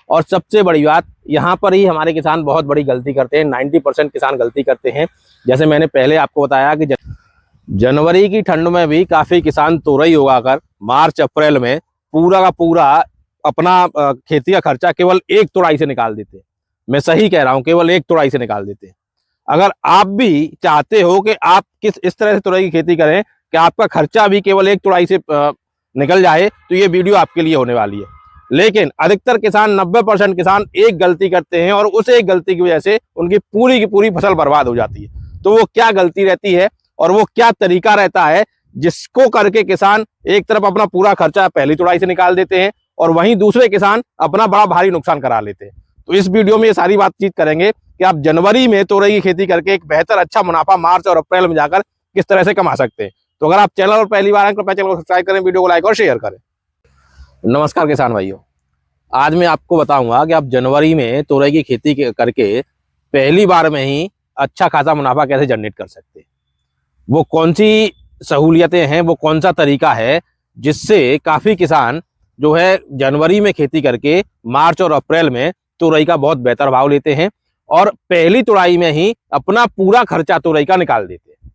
और सबसे बड़ी बात, यहाँ पर ही हमारे किसान बहुत बड़ी गलती करते हैं। 90% किसान गलती करते हैं। जैसे मैंने पहले आपको बताया कि जनवरी की ठंड में भी काफ़ी किसान तोरई उगाकर मार्च अप्रैल में पूरा का पूरा अपना खेती का खर्चा केवल एक तोड़ाई से निकाल देते हैं। मैं सही कह रहा हूँ, केवल एक तोड़ाई से निकाल देते हैं। अगर आप भी चाहते हो कि आप इस तरह से तोरई की खेती करें कि आपका खर्चा भी केवल एक तोड़ाई से निकल जाए, तो ये वीडियो आपके लिए होने वाली है। लेकिन अधिकतर किसान 90% किसान एक गलती करते हैं और उस एक गलती की वजह से उनकी पूरी की पूरी फसल बर्बाद हो जाती है। तो वो क्या गलती रहती है और वो क्या तरीका रहता है जिसको करके किसान एक तरफ अपना पूरा खर्चा पहली तोड़ाई से निकाल देते हैं और वहीं दूसरे किसान अपना बड़ा भारी नुकसान करा लेते हैं। तो इस वीडियो में ये सारी बातचीत करेंगे कि आप जनवरी में तोरई की खेती करके एक बेहतर अच्छा मुनाफा मार्च और अप्रैल में जाकर किस तरह से कमा सकते हैं। तो अगर आप चैनल पर पहली बार आए तो चैनल को सब्सक्राइब करें, वीडियो को लाइक और शेयर करें। नमस्कार किसान भाइयों, आज मैं आपको बताऊंगा कि आप जनवरी में तोरई की खेती करके पहली बार में ही अच्छा खासा मुनाफा कैसे जनरेट कर सकते हैं। वो कौन सी सहूलियतें हैं, वो कौन सा तरीका है जिससे काफ़ी किसान जो है जनवरी में खेती करके मार्च और अप्रैल में तोरई का बहुत बेहतर भाव लेते हैं और पहली तुड़ाई में ही अपना पूरा खर्चा तोरई का निकाल देते हैं।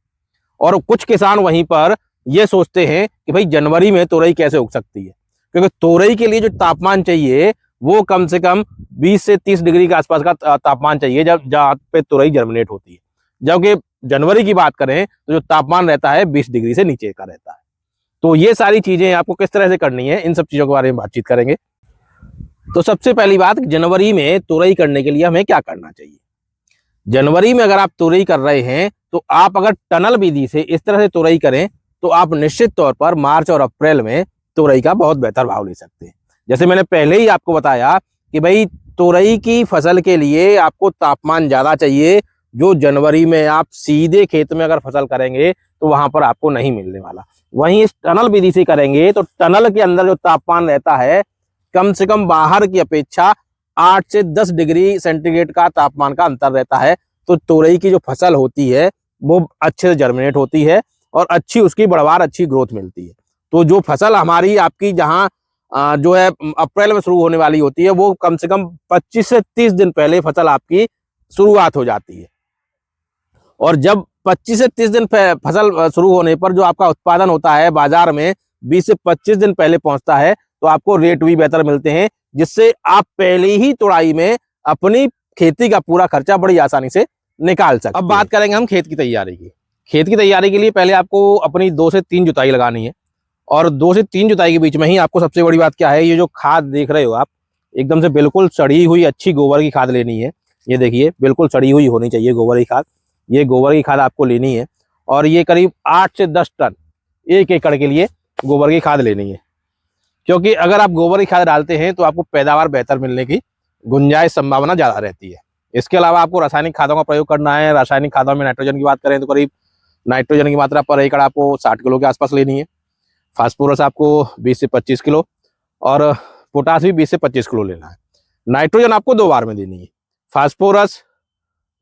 और कुछ किसान वहीं पर ये सोचते हैं कि भाई जनवरी में तोरई कैसे उग सकती है, क्योंकि तोरई के लिए जो तापमान चाहिए वो कम से कम 20 से 30 डिग्री के आसपास का तापमान चाहिए जब जहाँ पे तोरई जर्मिनेट होती है। जबकि जनवरी की बात करें तो जो तापमान रहता है 20 डिग्री से नीचे का रहता है। तो ये सारी चीजें आपको किस तरह से करनी है, इन सब चीजों के बारे में बातचीत करेंगे। तो सबसे पहली बात, जनवरी में तोरई करने के लिए हमें क्या करना चाहिए। जनवरी में अगर आप तोरई कर रहे हैं तो आप अगर टनल विधि से इस तरह से तोरई करें तो आप निश्चित तौर पर मार्च और अप्रैल में तोरई का बहुत बेहतर भाव ले सकते हैं। जैसे मैंने पहले ही आपको बताया कि भाई तोरई की फसल के लिए आपको तापमान ज्यादा चाहिए, जो जनवरी में आप सीधे खेत में अगर फसल करेंगे तो वहां पर आपको नहीं मिलने वाला। वहीं इस टनल विधि से करेंगे तो टनल के अंदर जो तापमान रहता है कम से कम बाहर की अपेक्षा 8 से 10 डिग्री सेंटीग्रेड का तापमान का अंतर रहता है। तो तोरई की जो फसल होती है वो अच्छे से जर्मिनेट होती है और अच्छी उसकी बढ़वार, अच्छी ग्रोथ मिलती है। तो जो फसल हमारी आपकी जहाँ जो है अप्रैल में शुरू होने वाली होती है वो कम से कम 25 से 30 दिन पहले फसल आपकी शुरुआत हो जाती है। और जब 25 से 30 दिन फसल शुरू होने पर जो आपका उत्पादन होता है बाजार में 20 से 25 दिन पहले पहुंचता है, तो आपको रेट भी बेहतर मिलते हैं, जिससे आप पहले ही तुड़ाई में अपनी खेती का पूरा खर्चा बड़ी आसानी से निकाल सकते हैं। अब बात करेंगे हम खेत की तैयारी की। खेत की तैयारी के लिए पहले आपको अपनी 2 से 3 जुताई लगानी है और 2 से 3 जुताई के बीच में ही आपको सबसे बड़ी बात क्या है, ये जो खाद देख रहे हो आप, एकदम से बिल्कुल सड़ी हुई अच्छी गोबर की खाद लेनी है। ये देखिए बिल्कुल सड़ी हुई होनी चाहिए गोबर की खाद। ये गोबर की खाद आपको लेनी है और ये करीब 8 से 10 टन 1 एकड़ के लिए गोबर की खाद लेनी है, क्योंकि अगर आप गोबर की खाद डालते हैं तो आपको पैदावार बेहतर मिलने की गुंजाइश, संभावना ज़्यादा रहती है। इसके अलावा आपको रासायनिक खादों का प्रयोग करना है। रासायनिक खादों में नाइट्रोजन की बात करें तो करीब नाइट्रोजन की मात्रा पर एकड़ आपको 60 किलो के आसपास लेनी है। फास्फोरस आपको 20 से 25 किलो और पोटास भी 20 से 25 किलो लेना है। नाइट्रोजन आपको 2 बार में देनी है। फास्फोरस,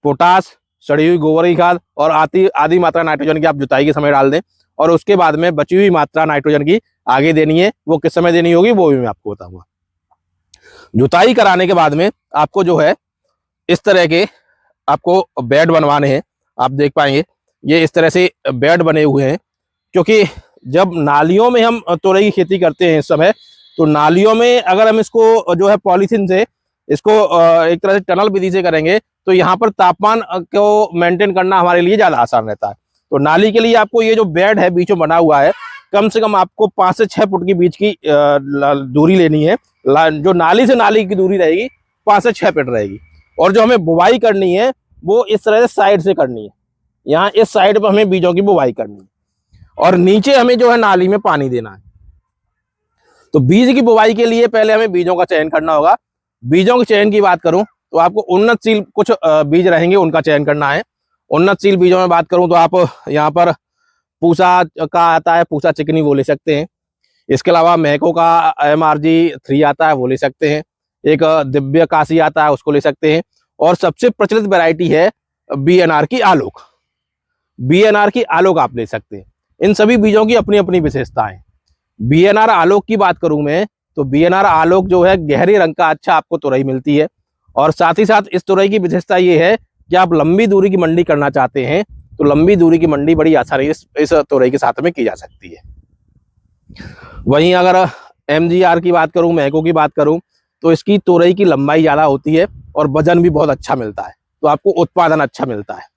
पोटास, सड़ी हुई गोबर की खाद और आधी मात्रा नाइट्रोजन की आप जुताई के समय डाल दें और उसके बाद में बची हुई मात्रा नाइट्रोजन की आगे देनी है। वो किस समय देनी होगी वो भी मैं आपको बताऊंगा। जुताई कराने के बाद में आपको जो है इस तरह के आपको बेड बनवाने हैं। आप देख पाएंगे ये इस तरह से बेड बने हुए हैं, क्योंकि जब नालियों में हम तोरई की खेती करते हैं इस समय, तो नालियों में अगर हम इसको जो है पॉलीथीन से इसको एक तरह से टनल विधि से करेंगे तो यहाँ पर तापमान को मेंटेन करना हमारे लिए ज़्यादा आसान रहता है। तो नाली के लिए आपको ये जो बेड है बीच में बना हुआ है, कम से कम आपको 5 से 6 फुट की बीच की दूरी लेनी है। जो नाली से नाली की दूरी रहेगी 5 से 6 फुट रहेगी। और जो हमें बुवाई करनी है वो इस तरह से साइड से करनी है। यहाँ इस साइड पर हमें बीजों की बुवाई करनी है और नीचे हमें जो है नाली में पानी देना है। तो बीज की बुवाई के लिए पहले हमें बीजों का चयन करना होगा। बीजों के चयन की बात करूं तो आपको उन्नतशील कुछ बीज रहेंगे, उनका चयन करना है। उन्नतशील बीजों में बात करूं तो आप यहाँ पर पूसा का आता है, पूसा चिकनी वो ले सकते हैं। इसके अलावा महको का MRG3 आता है वो ले सकते हैं। एक दिव्य काशी आता है उसको ले सकते हैं। और सबसे प्रचलित वैरायटी है BNR की आलोक। BNR की आलोक आप ले सकते हैं। इन सभी बीजों की अपनी अपनी विशेषताएं। BNR आलोक की बात करूं मैं तो बीएनआर आलोक जो है गहरे रंग का अच्छा आपको तुरई मिलती है। और साथ ही साथ इस तुरई की विशेषता ये है कि आप लंबी दूरी की मंडी करना चाहते हैं तो लंबी दूरी की मंडी बड़ी आसानी इस तुरई के साथ में की जा सकती है। वहीं अगर एमजीआर की बात करूं, मैको की बात करूं, तो इसकी तुरई की लंबाई ज्यादा होती है और वजन भी बहुत अच्छा मिलता है, तो आपको उत्पादन अच्छा मिलता है।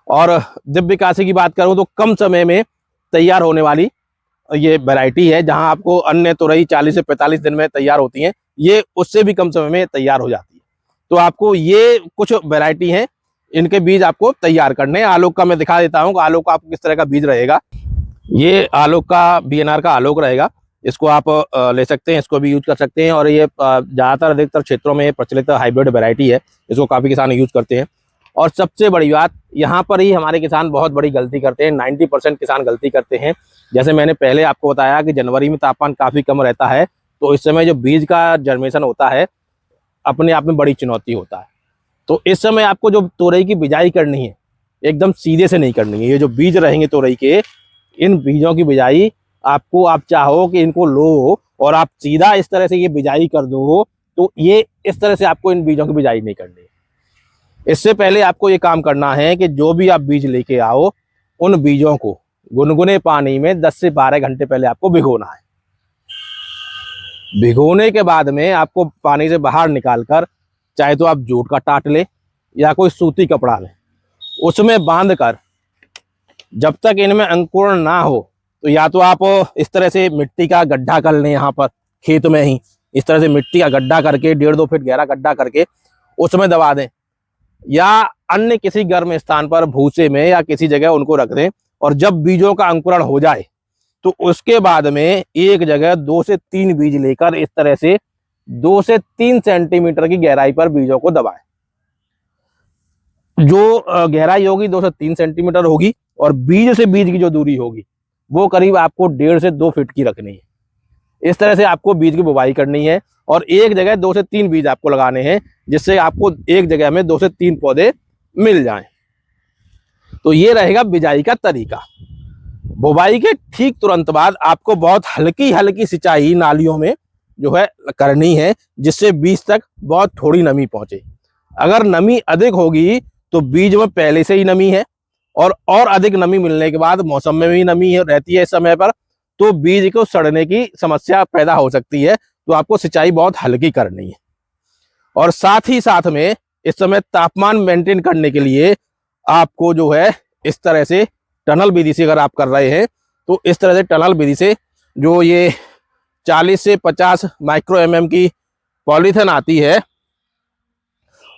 और दिव्य काशी की बात करूं तो कम समय में तैयार होने वाली ये वैरायटी है। जहां आपको अन्य तुरई 40 से 45 दिन में तैयार होती हैं, ये उससे भी कम समय में तैयार हो जाती है। तो आपको ये कुछ वैरायटी है, इनके बीज आपको तैयार करने हैं। आलोक का मैं दिखा देता हूँ आलोक का आपको किस तरह का बीज रहेगा। ये आलोक का बीएनआर का आलोक रहेगा, इसको आप ले सकते हैं, इसको भी यूज कर सकते हैं। और ये ज़्यादातर अधिकतर क्षेत्रों में प्रचलित हाइब्रिड वैरायटी है, इसको काफ़ी किसान यूज करते हैं। और सबसे बड़ी बात, यहाँ पर ही हमारे किसान बहुत बड़ी गलती करते हैं, 90% किसान गलती करते हैं। जैसे मैंने पहले आपको बताया कि जनवरी में तापमान काफ़ी कम रहता है, तो इस समय जो बीज का जर्मिनेशन होता है अपने आप में बड़ी चुनौती होता है। तो इस समय आपको जो तोरई की बिजाई करनी है एकदम सीधे से नहीं करनी है। ये जो बीज रहेंगे तोरई के, इन बीजों की बिजाई आपको, आप चाहो कि इनको लो और आप सीधा इस तरह से ये बिजाई कर दो, तो ये इस तरह से आपको इन बीजों की बिजाई नहीं करनी है। इससे पहले आपको ये काम करना है कि जो भी आप बीज लेके आओ, उन बीजों को गुनगुने पानी में 10 से 12 घंटे पहले आपको भिगोना है। भिगोने के बाद में आपको पानी से बाहर निकालकर, चाहे तो आप जूट का टाट ले या कोई सूती कपड़ा ले, उसमें बांध कर जब तक इनमें अंकुरण ना हो, तो या तो आप इस तरह से मिट्टी का गड्ढा कर लें, यहाँ पर खेत में ही इस तरह से मिट्टी का गड्ढा करके 1.5-2 फीट गहरा गड्ढा करके उसमें दबा दें, या अन्य किसी गर्म स्थान पर भूसे में या किसी जगह उनको रख दें। और जब बीजों का अंकुरण हो जाए तो उसके बाद में एक जगह 2 से 3 बीज लेकर इस तरह से 2 से 3 सेंटीमीटर की गहराई पर बीजों को दबाएं। जो गहराई होगी 2 से 3 सेंटीमीटर होगी, और बीज से बीज की जो दूरी होगी वो करीब आपको 1.5 से 2 फीट की रखनी है। इस तरह से आपको बीज की बुवाई करनी है और एक जगह 2 से 3 बीज आपको लगाने हैं, जिससे आपको एक जगह में 2 से 3 पौधे मिल जाएं। तो ये रहेगा बिजाई का तरीका। बुवाई के ठीक तुरंत बाद आपको बहुत हल्की हल्की सिंचाई नालियों में जो है करनी है, जिससे बीज तक बहुत थोड़ी नमी पहुंचे। अगर नमी अधिक होगी तो बीज में पहले से ही नमी है, और अधिक नमी मिलने के बाद मौसम में भी नमी रहती है इस समय पर, तो बीज को सड़ने की समस्या पैदा हो सकती है। तो आपको सिंचाई बहुत हल्की करनी है। और साथ ही साथ में इस समय तापमान मेंटेन करने के लिए आपको जो है इस तरह से टनल विधि से अगर आप कर रहे हैं, तो इस तरह से टनल विधि से जो ये 40 से 50 माइक्रो mm की पॉलीथिन आती है,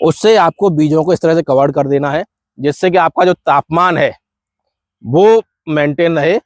उससे आपको बीजों को इस तरह से कवर कर देना है, जिससे कि आपका जो तापमान है वो मेंटेन रहे,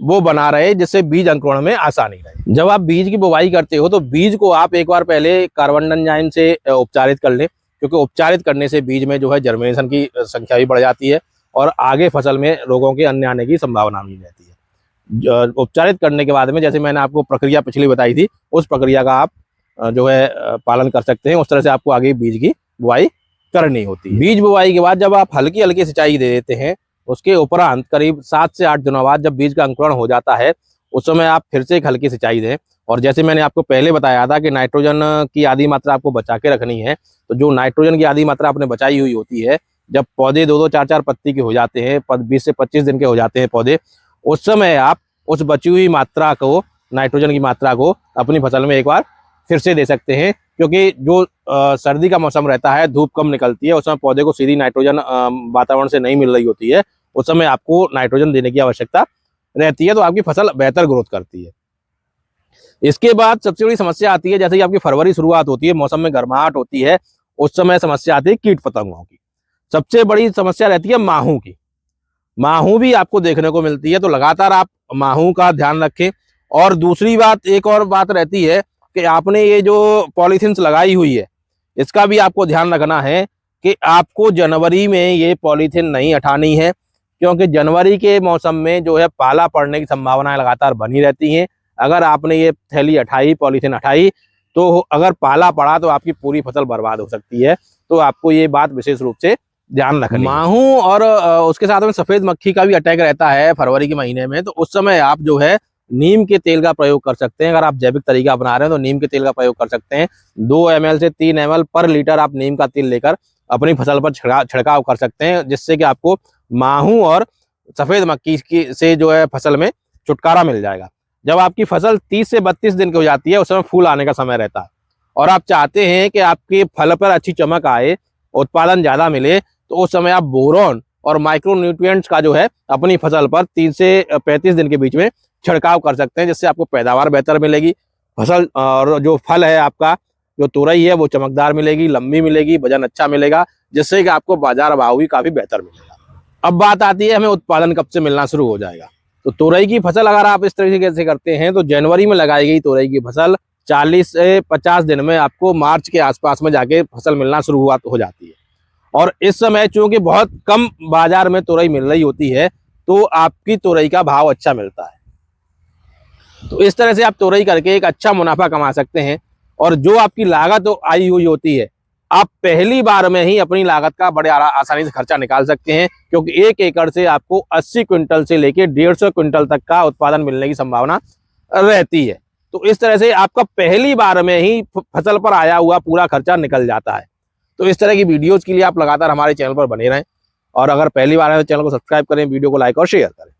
वो बना रहे, जिससे बीज अंकुरण में आसानी रहे। जब आप बीज की बुवाई करते हो तो बीज को आप एक बार पहले कार्बन एंजाइम से उपचारित कर लें, क्योंकि उपचारित करने से बीज में जो है जर्मिनेशन की संख्या भी बढ़ जाती है और आगे फसल में रोगों के अन्य आने की संभावना भी रहती है। उपचारित करने के बाद में, जैसे मैंने आपको प्रक्रिया पिछली बताई थी, उस प्रक्रिया का आप जो है पालन कर सकते हैं। उस तरह से आपको आगे बीज की बुवाई करनी होती है। बीज बुवाई के बाद जब आप हल्की हल्की सिंचाई दे देते हैं, उसके उपरांत करीब 7 से 8 दिनों बाद जब बीज का अंकुरण हो जाता है, उस समय आप फिर से एक हल्की सिंचाई दें। और जैसे मैंने आपको पहले बताया था कि नाइट्रोजन की आधी मात्रा आपको बचा के रखनी है, तो जो नाइट्रोजन की आधी मात्रा आपने बचाई हुई होती है, जब पौधे 2-2, 4-4 पत्ती के हो जाते हैं, 20 से 25 दिन के हो जाते हैं पौधे, उस समय आप उस बची हुई मात्रा को, नाइट्रोजन की मात्रा को अपनी फसल में एक बार फिर से दे सकते हैं। क्योंकि जो सर्दी का मौसम रहता है, धूप कम निकलती है, उस समय पौधे को सीधी नाइट्रोजन वातावरण से नहीं मिल रही होती है, उस समय आपको नाइट्रोजन देने की आवश्यकता रहती है, तो आपकी फसल बेहतर ग्रोथ करती है। इसके बाद सबसे बड़ी समस्या आती है, जैसे कि आपकी फरवरी शुरुआत होती है, मौसम में गर्माहट होती है, उस समय समस्या आती है कीट पतंगों की। सबसे बड़ी समस्या रहती है माहू की। माहू भी आपको देखने को मिलती है, तो लगातार आप माहू का ध्यान रखें। और दूसरी बात, एक और बात रहती है कि आपने ये जो पॉलीथीन्स लगाई हुई है, इसका भी आपको ध्यान रखना है कि आपको जनवरी में ये पॉलीथीन नहीं हटानी है, क्योंकि जनवरी के मौसम में जो है पाला पड़ने की संभावनाएं लगातार बनी रहती हैं। अगर आपने ये थैली हटाई, पॉलीथीन हटाई, तो अगर पाला पड़ा तो आपकी पूरी फसल बर्बाद हो सकती है। तो आपको ये बात विशेष रूप से ध्यान रखनी है। माहू और उसके साथ में सफेद मक्खी का भी अटैक रहता है फरवरी के महीने में, तो उस समय आप जो है नीम के तेल का प्रयोग कर सकते हैं। अगर आप जैविक तरीका अपना रहे हैं तो नीम के तेल का प्रयोग कर सकते हैं। 2 ml से 3 ml पर लीटर आप नीम का तेल लेकर अपनी फसल पर छिड़काव कर सकते हैं, जिससे कि आपको माहू और सफेद मक्खी की से जो है फसल में छुटकारा मिल जाएगा। जब आपकी फसल 30 से 32 दिन की हो जाती है, उस समय फूल आने का समय रहता है और आप चाहते हैं कि आपके फल पर अच्छी चमक आए, उत्पादन ज्यादा मिले, तो उस समय आप बोरॉन और माइक्रो न्यूट्रिएंट्स का जो है अपनी फसल पर 30 से 35 दिन के बीच में छिड़काव कर सकते हैं, जिससे आपको पैदावार बेहतर मिलेगी। फसल और जो फल है आपका, जो तुरई है वो चमकदार मिलेगी, लंबी मिलेगी, वजन अच्छा मिलेगा, जिससे कि आपको बाजार भाव भी काफी बेहतर मिलेगा। अब बात आती है हमें उत्पादन कब से मिलना शुरू हो जाएगा। तो तुरई की फसल अगर आप इस तरीके से करते हैं तो जनवरी में लगाई गई तुरई की फसल 40 से 50 दिन में आपको मार्च के आसपास में जाके फसल मिलना शुरुआत हो जाती है। और इस समय चूंकि बहुत कम बाजार में तुरई मिल रही होती है, तो आपकी तुरई का भाव अच्छा मिलता है। तो इस तरह से आप तुरई करके एक अच्छा मुनाफा कमा सकते हैं। और जो आपकी लागत आई हुई होती है, आप पहली बार में ही अपनी लागत का बड़े आसानी से खर्चा निकाल सकते हैं, क्योंकि 1 एकड़ से आपको 80 क्विंटल से लेके 150 क्विंटल तक का उत्पादन मिलने की संभावना रहती है। तो इस तरह से आपका पहली बार में ही फसल पर आया हुआ पूरा खर्चा निकल जाता है। तो इस तरह की वीडियोज के लिए आप लगातार हमारे चैनल पर बने रहें, और अगर पहली बार है तो चैनल को सब्सक्राइब करें, वीडियो को लाइक और शेयर करें।